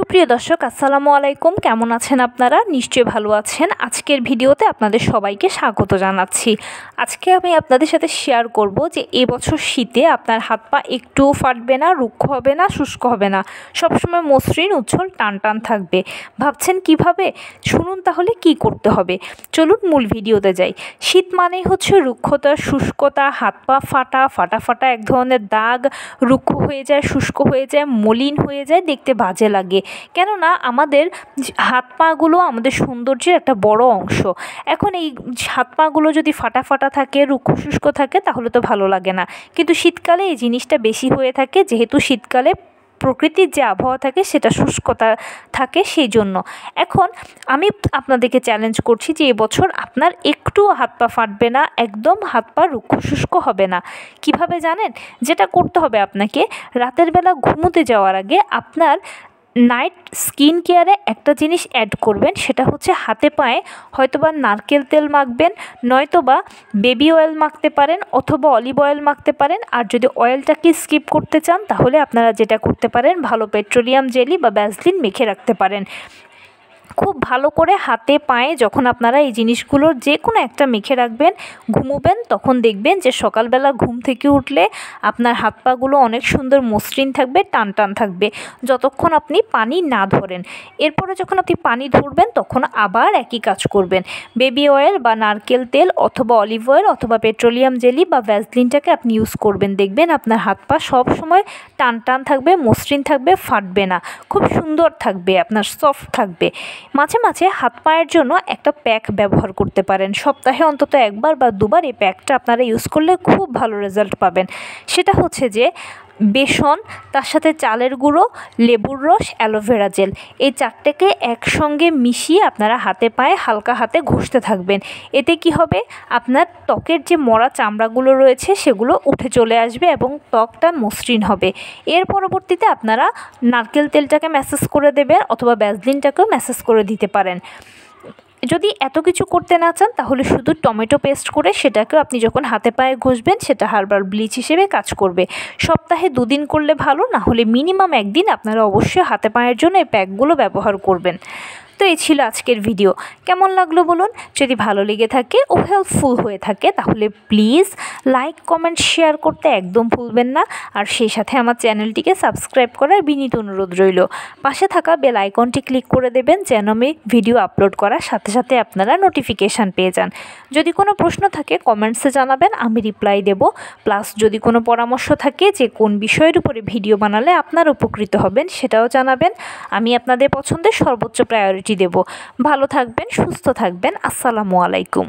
সুপ্রিয় দর্শক আসসালামু আলাইকুম, কেমন আছেন আপনারা? নিশ্চয়ই ভালো আছেন। আজকের ভিডিওতে আপনাদের সবাইকে স্বাগত জানাচ্ছি। আজকে আমি আপনাদের সাথে শেয়ার করব যে এবছর শীতে আপনার হাত পা একটুও ফাটবে না, রুক্ষ হবে না, শুষ্ক হবে না, সবসময় মসৃণ উজ্জ্বল টান টান থাকবে। ভাবছেন কিভাবে? শুনুন তাহলে কি করতে হবে। চলুন মূল ভিডিওতে যাই। শীত মানেই হচ্ছে রুক্ষতা, শুষ্কতা, হাত পা ফাটা ফাটা এক ধরনের দাগ, রুক্ষ হয়ে যায়, শুষ্ক হয়ে যায়, মলিন হয়ে যায়, দেখতে বাজে লাগে। কেননা আমাদের হাত পাগুলো আমাদের সৌন্দর্যের একটা বড় অংশ। এখন এই হাত পাগুলো যদি ফাটা ফাটা থাকে, রুক্ষ শুষ্ক থাকে, তাহলে তো ভালো লাগে না। কিন্তু শীতকালে এই জিনিসটা বেশি হয়ে থাকে, যেহেতু শীতকালে প্রকৃতির যে আবহাওয়া থাকে সেটা শুষ্কতা থাকে, সেই জন্য এখন আমি আপনাদেরকে চ্যালেঞ্জ করছি যে এবছর আপনার একটু হাত পা ফাটবে না, একদম হাত পা রুক্ষ শুষ্ক হবে না। কিভাবে জানেন? যেটা করতে হবে আপনাকে, রাতের বেলা ঘুমোতে যাওয়ার আগে আপনার নাইট স্কিন কেয়ারে একটা জিনিস অ্যাড করবেন, সেটা হচ্ছে হাতে পায়ে হয়তোবা নারকেল তেল মাখবেন, নয়তোবা বেবি অয়েল মাখতে পারেন, অথবা অলিভ অয়েল মাখতে পারেন। আর যদি অয়েলটাকে স্কিপ করতে চান তাহলে আপনারা যেটা করতে পারেন, ভালো পেট্রোলিয়াম জেলি বা ভ্যাসলিন মেখে রাখতে পারেন। খুব ভালো করে হাতে পায়ে যখন আপনারা এই জিনিসগুলোর যে কোনো একটা মেখে রাখবেন, ঘুমোবেন, তখন দেখবেন যে সকালবেলা ঘুম থেকে উঠলে আপনার হাত পাগুলো অনেক সুন্দর মসৃণ থাকবে, টান টান থাকবে, যতক্ষণ আপনি পানি না ধরেন। এরপরে যখন আপনি পানি ধরবেন তখন আবার একই কাজ করবেন। বেবি অয়েল বা নারকেল তেল অথবা অলিভ অয়েল অথবা পেট্রোলিয়াম জেলি বা ভ্যাসলিনটাকে আপনি ইউজ করবেন। দেখবেন আপনার হাত পা সব সময় টান টান থাকবে, মসৃণ থাকবে, ফাটবে না, খুব সুন্দর থাকবে, আপনার সফট থাকবে। মাঝে মাঝে হাত পায়ের জন্য একটা প্যাক ব্যবহার করতে পারেন। সপ্তাহে অন্তত একবার বা দুবার এই প্যাকটা আপনারা ইউজ করলে খুব ভালো রেজাল্ট পাবেন। সেটা হচ্ছে যে বেসন, তার সাথে চালের গুঁড়ো, লেবুর রস, অ্যালোভেরা জেল, এই চারটেকে একসঙ্গে মিশিয়ে আপনারা হাতে পায়ে হালকা হাতে ঘষতে থাকবেন। এতে কি হবে, আপনার ত্বকের যে মরা চামড়াগুলো রয়েছে সেগুলো উঠে চলে আসবে এবং ত্বকটা মসৃণ হবে। এর পরবর্তীতে আপনারা নারকেল তেলটাকে ম্যাসাজ করে দেবেন অথবা ভ্যাসলিনটাকেও ম্যাসাজ করে দিতে পারেন। যদি এত কিছু করতে না চান তাহলে শুধু টমেটো পেস্ট করে সেটাকেও আপনি যখন হাতে পায়ে ঘষবেন সেটা হার্বাল ব্লিচ হিসেবে কাজ করবে। সপ্তাহে 2 দিন করলে ভালো, না হলে মিনিমাম 1 দিন আপনারা অবশ্যই হাতে পায়ের জন্য এই প্যাকগুলো ব্যবহার করবেন। তো এই ছিল আজকের ভিডিও। কেমন লাগলো বলুন? যদি ভালো লেগে থাকে ও হেল্পফুল হয়ে থাকে তাহলে প্লিজ লাইক, কমেন্ট, শেয়ার করতে একদম ভুলবেন না। আর সেই সাথে আমার চ্যানেলটিকে সাবস্ক্রাইব করার বিনীত অনুরোধ রইল। পাশে থাকা বেল আইকনটি ক্লিক করে দেবেন যেন আমি ভিডিও আপলোড করার সাথে সাথে আপনারা নোটিফিকেশান পেয়ে যান। যদি কোনো প্রশ্ন থাকে কমেন্টসে জানাবেন, আমি রিপ্লাই দেব। প্লাস যদি কোনো পরামর্শ থাকে যে কোন বিষয়ের উপরে ভিডিও বানালে আপনারা উপকৃত হবেন সেটাও জানাবেন। আমি আপনাদের পছন্দের সর্বোচ্চ প্রায়োরিটি দেব। ভালো থাকবেন, সুস্থ থাকবেন। আসসালামু আলাইকুম।